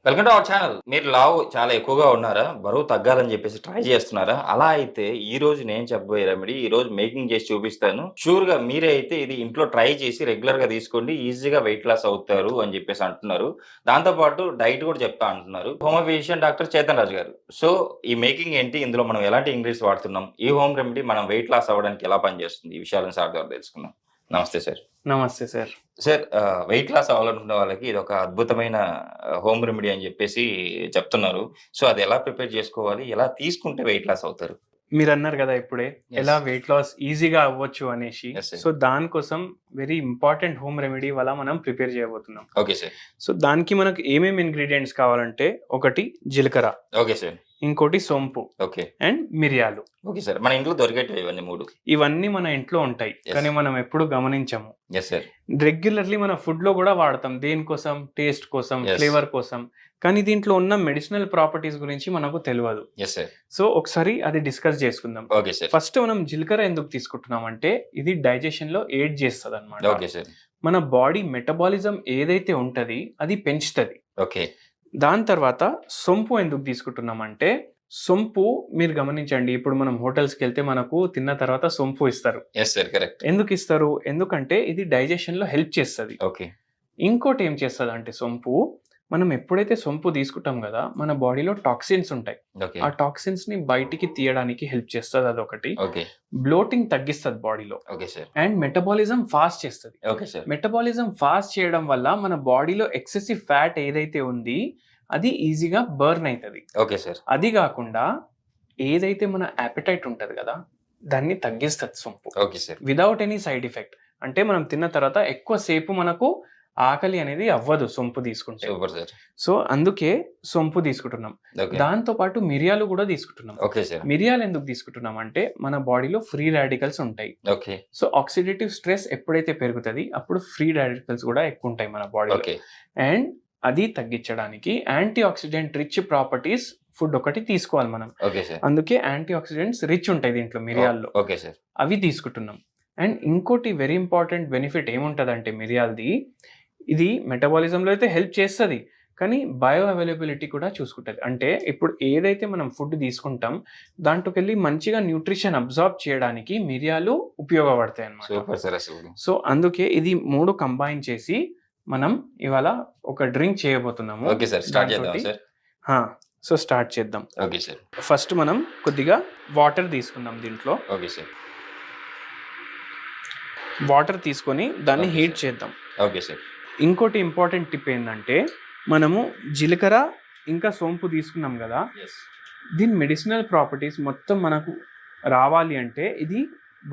Welcome to our channel. మీరు లావు చాలా ఎక్కువగా ఉన్నారా? బరువు తగ్గాలని చెప్పేసి ట్రై చేస్తున్నారా? అలా అయితే ఈరోజు నేను చెప్పబోయే రెమెడీ ఈరోజు మేకింగ్ చేసి చూపిస్తాను. షూర్‌గా మీరే అయితే ఇది ఇంట్లో ట్రై చేసి రెగ్యులర్‌గా తీసుకోండి. ఈజీగా వెయిట్ లాస్ అవుతారు అని చెప్పేసి అంటున్నారు. దాంతో పాటు డైట్ కూడా చెప్తా అంటున్నారు. హోమియో ఫిజిషియన్ డాక్టర్ చేతన్ రాజు గారు. సో, ఈ మేకింగ్ ఏంటి? ఇందులో మనం ఎలాంటి ఇంగ్రీడియెంట్స్ వాడుతున్నాం? ఈ హోమ్ రెమెడీ మనం వెయిట్ లాస్ అవ్వడానికి ఎలా పనిచేస్తుంది? ఈ విషయాలను సార్ ద్వారా తెలుసుకుందాం. నమస్తే సార్. నమస్తే సార్. సార్ వెయిట్ లాస్ అవ్వాలనుకున్న వాళ్ళకి ఇదొక అద్భుతమైన హోమ్ రెమెడీ అని జెప్పేసి చెప్తున్నారు. సో, అది ఎలా ప్రిపేర్ చేసుకోవాలి? ఎలా తీసుకుంటే వెయిట్ లాస్ అవుతారు? మీరన్నారు గదా! ఇప్పుడే యెస్. ఎలా వెయిట్ లాస్ ఈజీగా అవ్వచ్చు అనేసి. Yes sir. సో, దానికోసం వెరీ ఇంపార్టెంట్ హోమ్ రెమెడీ ఇవాళ మనం ప్రిపేర్ చేయబోతున్నాం. Okay sir. సో, దానికి మనకు ఏమేమి ఇంగ్రీడియెంట్స్ కావాలంటే ఒకటి జీలకర్ర, ఓకే సార్. ఇంకోటి సోంపు ఓకే. అండ్ మిరియాలు. Okay sir. మన ఇంట్లో దొరికేటివే ఇవన్నీ 3. ఇవన్నీ మన ఇంట్లో ఉంటాయి. Yes. కానీ మనం ఎప్పుడు గమనించము. Yes sir. రెగ్యులర్‌లీ మన ఫుడ్‌లో గూడా వాడతాం. దేనికోసం? టేస్ట్ కోసం, Yes. ఫ్లేవర్ కోసం. కానీ దీంట్లో ఉన్న మెడిసినల్ ప్రాపర్టీస్ గురించి మనకు తెలవదు. Yes sir. సో, ఒకసారి అది డిస్కస్ చేసుకుందాం. Okay sir. ఫస్ట్ మనం జీలకర్ర ఎందుకు తీసుకుంటున్నామంటే ఇది డైజెషన్‌లో ఎయిడ్ చేస్తదన్నమాట. Okay sir. మన బాడీ మెటబాలిజం ఏదైతే ఉంటది అది పెంచుతది. ఓకే. దాని తర్వాత సొంపు ఎందుకు తీసుకుంటున్నామంటే సొంపు మీరు గమనించండి. ఇప్పుడు మనం హోటల్స్‌కెళ్తే మనకు తిన్న తర్వాత సొంపు ఇస్తారు. Yes sir. కరెక్ట్. ఎందుకు ఇస్తారు? ఎందుకంటే ఇది డైజెషన్‌లో హెల్ప్ చేస్తది. ఓకే. ఇంకోటి ఏం చేస్తదంటే సొంపు మనం ఎప్పుడైతే సొంపు తీసుకుంటాం గదా! మన బాడీలో టాక్సిన్స్ ఉంటాయి. ఓకే. ఆ టాక్సిన్స్‌ని బయటికి తీయడానికి హెల్ప్ చేస్తది అదొకటి. ఓకే. బ్లోటింగ్ తగ్గిస్తది బాడీలో. Okay sir. And metabolism fast చేస్తది. Okay sir. మెటబాలిజం ఫాస్ట్ చేయడం వల్ల మన బాడీలో ఎక్సెసివ్ ఫ్యాట్ ఏదైతే ఉంది అది ఈజీగా బర్న్ అయితది. Okay sir. అది గాకుండా ఏదైతే మన అపెటైట్ ఉంటది గదా! దాన్ని తగ్గిస్తది సొంపు. Okay sir. Without any side effect. అంటే మనం తిన్న తర్వాత ఎక్కువ సేపు మనకు ఆకలి అనేది అవ్వదు సొంపు తీసుకుంటే. Super sir. సో, అందుకే సొంపు తీసుకుంటున్నాం. ఓకే. దాంతో పాటు మిరియాలు గూడా తీసుకుంటున్నాం. Okay sir. మిరియాలు ఎందుకు తీసుకుంటున్నాం అంటే మన బాడీలో ఫ్రీ రాడికల్స్ ఉంటాయి. ఓకే. సో, ఆక్సిడేటివ్ స్ట్రెస్ ఎప్పుడైతే పెరుగుతది అప్పుడు ఫ్రీ రాడికల్స్ గూడా ఎక్కువ ఉంటాయి మన బాడీలో. ఓకే. అండ్ అది తగ్గించడానికి antioxidant rich properties food ఒకటి తీసుకోవాలి మనం. Okay sir. అందుకే యాంటీ ఆక్సిడెంట్స్ రిచ్ ఉంటాయి దీంట్లో మిరియాల్లో. Okay sir. అవి తీసుకుంటున్నాం. అండ్ ఇంకోటి వెరీ ఇంపార్టెంట్ బెనిఫిట్ ఏముంటదంటే మిరియాలది ఇది మెటబాలిజంలో అయితే హెల్ప్ చేస్తది. కానీ బయో అవైలబిలిటీ కూడా చూసుకుంటది. అంటే ఇప్పుడు ఏదైతే మనం ఫుడ్ తీసుకుంటాం దాంట్లోకెళ్ళి మంచిగా న్యూట్రిషన్ అబ్జార్బ్ చేయడానికి మిరియాలు ఉపయోగపడతాయి అన్నమాట. సూపర్ సార్ అసలు. సో, అందుకే ఇది 3 కంబైన్ చేసి మనం ఇవాళ ఒక డ్రింక్ చేయబోతున్నాము. Okay sir. స్టార్ట్ చేద్దాం దాంతోటి సార్. సో స్టార్ట్ చేద్దాం. Okay sir. ఫస్ట్ మనం కొద్దిగా వాటర్ తీసుకుందాం దీంట్లో. Okay sir. వాటర్ తీసుకొని దాన్ని Okay, హీట్ sir. చేద్దాం. Okay sir. ఇంకోటి ఇంపార్టెంట్ టిప్ ఏంటంటే మనము జీలకర్ర ఇంకా సోంపు తీసుకున్నాం కదా, యెస్. దీని మెడిసినల్ ప్రాపర్టీస్ మొత్తం మనకు రావాలి అంటే ఇది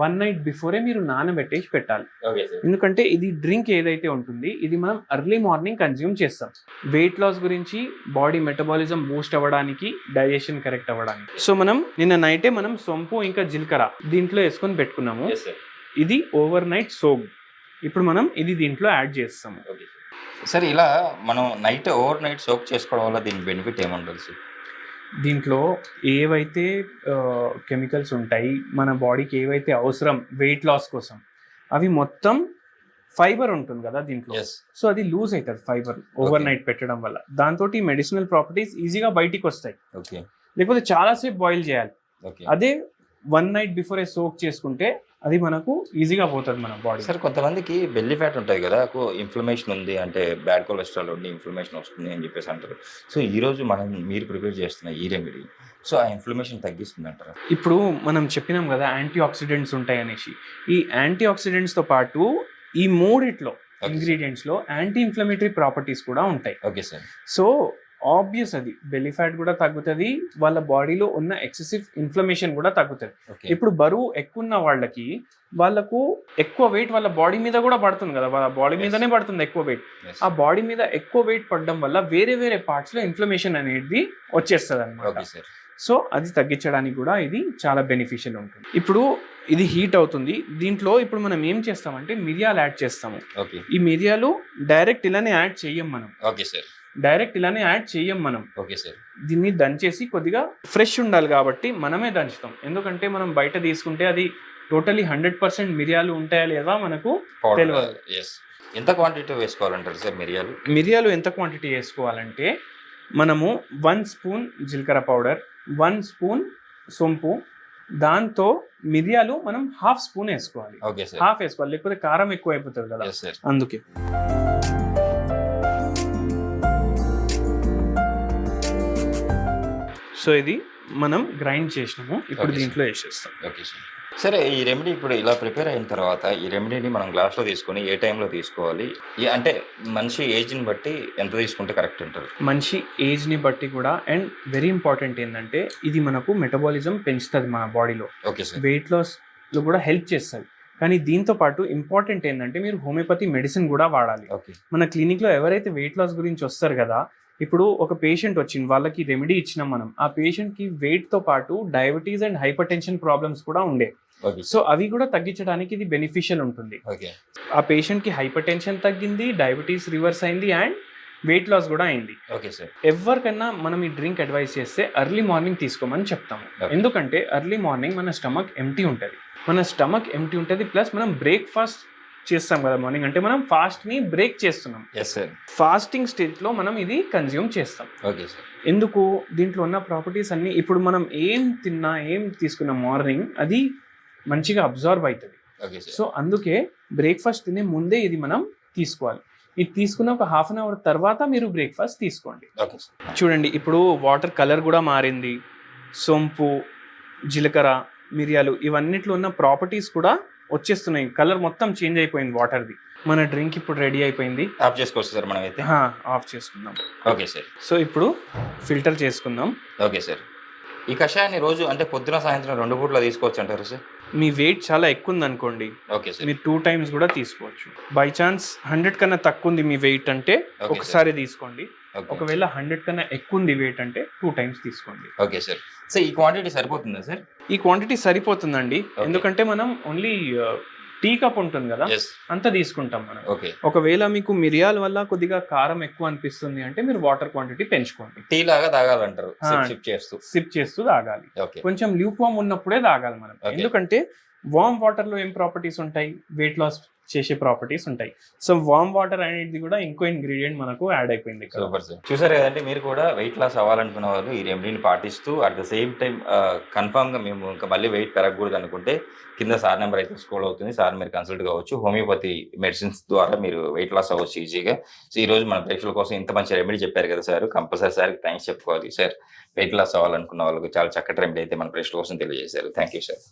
1 నైట్ బిఫోరే మీరు నానబెట్టేసి పెట్టాలి. Okay sir. ఎందుకంటే ఇది డ్రింక్ ఏదైతే ఉంటుంది ఇది మనం ఎర్లీ మార్నింగ్ కన్జ్యూమ్ చేస్తాం. వెయిట్ లాస్ గురించి, బాడీ మెటబాలిజం బూస్ట్ అవ్వడానికి, డైజెషన్ కరెక్ట్ అవ్వడానికి. సో మనం నిన్న నైటే మనం సొంపు ఇంకా జీలకర్ర దీంట్లో వేసుకొని పెట్టుకున్నాము. Yes sir. ఇది ఓవర్ నైట్ సోక్. ఇప్పుడు మనం ఇది దీంట్లో యాడ్ చేస్తాము. Okay sir. సార్ ఇలా మనం ఓవర్ నైట్ సోక్ చేసుకోవడం వల్ల దీని బెనిఫిట్ ఏముంటది సార్? దీంట్లో ఏవైతే కెమికల్స్ ఉంటాయి మన బాడీకి ఏవైతే అవసరం వెయిట్ లాస్ కోసం అవి మొత్తం ఫైబర్ ఉంటుంది కదా దీంట్లో. యెస్. సో అది లూజ్ అవుతుంది ఫైబర్ ఓవర్ నైట్ పెట్టడం వల్ల. దాంతో మెడిసినల్ ప్రాపర్టీస్ ఈజీగా బయటికి వస్తాయి. ఓకే. లేకపోతే చాలాసేపు బాయిల్ చేయాలి. ఓకే. అదే 1 నైట్ బిఫోరే సోక్ చేసుకుంటే అది మనకు ఈజీగా పోతుంది మన బాడీ. సార్ కొంతమందికి బెల్లీ ఫ్యాట్ ఉంటుంది కదా, ఇన్ఫ్లమేషన్ ఉంది అంటే బ్యాడ్ కొలెస్ట్రాల్ ఉండి ఇన్ఫ్లమేషన్ వస్తుంది అని చెప్పేసి అంటారు. సో ఈరోజు మీరు ప్రిపేర్ చేస్తున్న ఈ రెమెడీ సో ఆ ఇన్ఫ్లమేషన్ తగ్గిస్తుంది అంటారా? ఇప్పుడు మనం చెప్పినాం కదా యాంటీ ఆక్సిడెంట్స్ ఉంటాయి అనేసి. ఈ యాంటీ ఆక్సిడెంట్స్తో పాటు ఈ మూడిట్లో Okay, ఇంగ్రీడియంట్స్లో యాంటీ ఇన్ఫ్లమేటరీ ప్రాపర్టీస్ కూడా ఉంటాయి. Okay sir. సో ఆబ్వియస్ అది బెల్లీ ఫ్యాట్ కూడా తగ్గుతుంది, వాళ్ళ బాడీలో ఉన్న ఎక్సెసివ్ ఇన్ఫ్లమేషన్ కూడా తగ్గుతుంది. ఓకే. ఇప్పుడు బరువు ఎక్కువ ఉన్న వాళ్ళకు ఎక్కువ వెయిట్ వాళ్ళ బాడీ మీద కూడా పడుతుంది కదా, వాళ్ళ బాడీ Yes. మీదనే పడుతుంది ఎక్కువ వెయిట్. Yes. ఆ బాడీ మీద ఎక్కువ వెయిట్ పడడం వల్ల వేరే వేరే పార్ట్స్ లో ఇన్ఫ్లమేషన్ అనేది వచ్చేస్తుంది అనమాట. Okay sir. సో అది తగ్గించడానికి కూడా ఇది చాలా బెనిఫిషియల్ ఉంటుంది. ఇప్పుడు ఇది హీట్ అవుతుంది. దీంట్లో ఇప్పుడు మనం ఏం చేస్తామంటే మిరియాలు యాడ్ చేస్తాము. ఓకే. ఈ మిరియాలు డైరెక్ట్ ఇలానే యాడ్ చెయ్యం మనం. Okay sir. Okay sir. దీన్ని దంచేసి కొద్దిగా ఫ్రెష్ ఉండాలి కాబట్టి మనమే దంచుతాం. ఎందుకంటే మనం బయట తీసుకుంటే అది టోటలీ 100% మిరియాలు ఉంటాయా లేదా మనకు తెలియదు. ఎస్. ఎంత క్వాంటిటీ వేసుకోవాలంటారు సార్ మిరియాలు? మిరియాలు ఎంత క్వాంటిటీ వేసుకోవాలంటే మనము 1 స్పూన్ జీలకర్ర పౌడర్, 1 స్పూన్ సొంపు, దాంతో మిరియాలు మనం హాఫ్ స్పూన్ వేసుకోవాలి. Okay sir. హాఫ్ వేసుకోవాలి, లేకపోతే కారం ఎక్కువ అయిపోతుంది కదా, ఎస్ సార్. అందుకే. సో ఇది మనం గ్రైండ్ చేసినాము, ఇప్పుడు Okay, sir. దీంట్లో వేసేస్తాం. Okay sir. సరే, ఈ రెమెడీ ఇప్పుడు ఇలా ప్రిపేర్ అయిన తర్వాత ఈ రెమెడీని మనం గ్లాస్లో తీసుకొని ఏ టైంలో తీసుకోవాలి? అంటే మనిషి ఏజ్ని బట్టి ఎంత తీసుకుంటే కరెక్ట్ అంటారు? మనిషి ఏజ్ని బట్టి కూడా, అండ్ వెరీ ఇంపార్టెంట్ ఏంటంటే ఇది మనకు మెటబాలిజం పెంచుతుంది మన బాడీలో, ఓకే సార్. వెయిట్ లాస్లో కూడా హెల్ప్ చేస్తుంది. కానీ దీంతో పాటు ఇంపార్టెంట్ ఏంటంటే మీరు హోమియోపతి మెడిసిన్ కూడా వాడాలి. ఓకే. మన క్లినిక్లో ఎవరైతే వెయిట్ లాస్ గురించి వస్తారు కదా, ఇప్పుడు ఒక పేషెంట్ వచ్చింది, వాళ్ళకి రెమెడీ ఇచ్చినాం మనం, ఆ పేషెంట్కి వెయిట్తో పాటు diabetes and hyper tension problems కూడా ఉండే. ఓకే. సో అవి కూడా తగ్గించడానికి ఇది బెనిఫిషియల్ ఉంటుంది. ఓకే. ఆ పేషెంట్కి హైపర్ టెన్షన్ తగ్గింది, డయాబెటీస్ రివర్స్ అయింది, అండ్ వెయిట్ లాస్ కూడా అయింది. Okay sir. ఎవరికన్నా మనం ఈ డ్రింక్ అడ్వైస్ చేస్తే ఎర్లీ మార్నింగ్ తీసుకోమని చెప్తాము. Okay. ఎందుకంటే ఎర్లీ మార్నింగ్ మన స్టమక్ ఎంటీ ఉంటుంది, ప్లస్ మనం బ్రేక్ఫాస్ట్ చేస్తాం కదా మార్నింగ్, అంటే మనం ఫాస్ట్ని బ్రేక్ చేస్తున్నాం. Yes sir. ఫాస్టింగ్ స్టేజ్లో మనం ఇది కన్జ్యూమ్ చేస్తాం. Okay sir. ఎందుకు? దీంట్లో ఉన్న ప్రాపర్టీస్ అన్నీ ఇప్పుడు మనం ఏం తిన్నా ఏం తీసుకున్న మార్నింగ్ అది మంచిగా అబ్జర్వ్ అవుతుంది. Okay sir. సో అందుకే బ్రేక్ఫాస్ట్ తినే ముందే ఇది మనం తీసుకోవాలి. ఇది తీసుకున్న ఒక హాఫ్ అన్ అవర్ తర్వాత మీరు బ్రేక్ఫాస్ట్ తీసుకోండి. Okay sir. చూడండి, ఇప్పుడు వాటర్ కలర్ కూడా మారింది, సొంపు, జీలకర్ర, మిరియాలు ఇవన్నిట్లో ఉన్న ప్రాపర్టీస్ కూడా వచ్చేస్తున్నాయి, కలర్ మొత్తం చేంజ్ అయిపోయింది వాటర్ది. మన డ్రింక్ ఇప్పుడు రెడీ అయిపోయింది. ఆఫ్ చేసుకోవచ్చు సార్ మనం అయితే? ఆఫ్ చేసుకుందాం. Okay sir. సో ఇప్పుడు ఫిల్టర్ చేసుకుందాం. Okay sir. ఈ కషాయాన్ని రోజు అంటే పొద్దున సాయంత్రం 2 పూట్ల తీసుకోవచ్చు అంటారు సార్? మీ వెయిట్ చాలా ఎక్కువ ఉంది అనుకోండి, ఓకే సార్, మీరు 2 times కూడా తీసుకోవచ్చు. బై ఛాన్స్ 100 కన్నా తక్కువ ఉంది మీ వెయిట్ అంటే Okay, ఒకసారి తీసుకోండి. ఓకే. ఒకవేళ 100 కన్నా ఎక్కువ ఉంది వెయిట్ అంటే 2 times తీసుకోండి. Okay sir. సో ఈ క్వాంటిటీ సరిపోతుందా సార్? ఈ క్వాంటిటీ సరిపోతుందండి, ఎందుకంటే మనం ఓన్లీ టీ కప్ ఉంటుంది కదా, ఎస్. అంత తీసుకుంటాం మనం. ఓకే. ఒకవేళ మీకు మిరియాల వల్ల కొద్దిగా కారం ఎక్కువ అనిపిస్తుంది అంటే మీరు వాటర్ క్వాంటిటీ పెంచుకోండి. టీ లాగా తాగాలంటారు, ఆ. సిప్ చేస్తూ. సిప్ చేస్తూ తాగాలి. ఓకే. కొంచెం ల్యూక్ వామ్ ఉన్నప్పుడే తాగాలి మనం. Okay. ఎందుకంటే వామ్ వాటర్ లో ఏం ప్రాపర్టీస్ ఉంటాయి? వెయిట్ లాస్ చేసే ప్రాపర్టీస్ ఉంటాయి. సో వామ్ వాటర్ అనేది కూడా ఇంకో ఇంగ్రీడియంట్ మనకు యాడ్ అయిపోయింది ఇక్కడ. Super sir. చూసారు కదండి, మీరు కూడా వెయిట్ లాస్ అవ్వాలనుకున్న వాళ్ళు ఈ రెమెడీని పాటిస్తూ అట్ ద సేమ్ టైం కన్ఫామ్గా మేము ఇంకా మళ్ళీ వెయిట్ పెరగకూడదు అనుకుంటే కింద సార్ నెంబర్ అయితే స్క్రోల్ అవుతుంది, సార్ మీరు కన్సల్ట్ కావచ్చు. హోమియోపతి మెడిసిన్స్ ద్వారా మీరు వెయిట్ లాస్ అవ్వచ్చు ఈజీగా. సో ఈ రోజు మన ప్రేక్షకుల కోసం ఇంత మంచి రెమెడీ చెప్పారు కదా సార్, కంపల్సరీ సార్కి థ్యాంక్స్ చెప్పుకోవాలి సార్. వెయిట్ లాస్ అవ్వాలనుకున్న వాళ్ళకి చాలా చక్కటి రెమెడీ అయితే మన ప్రేక్షకుల కోసం తెలియజేశారు. Thank you sir.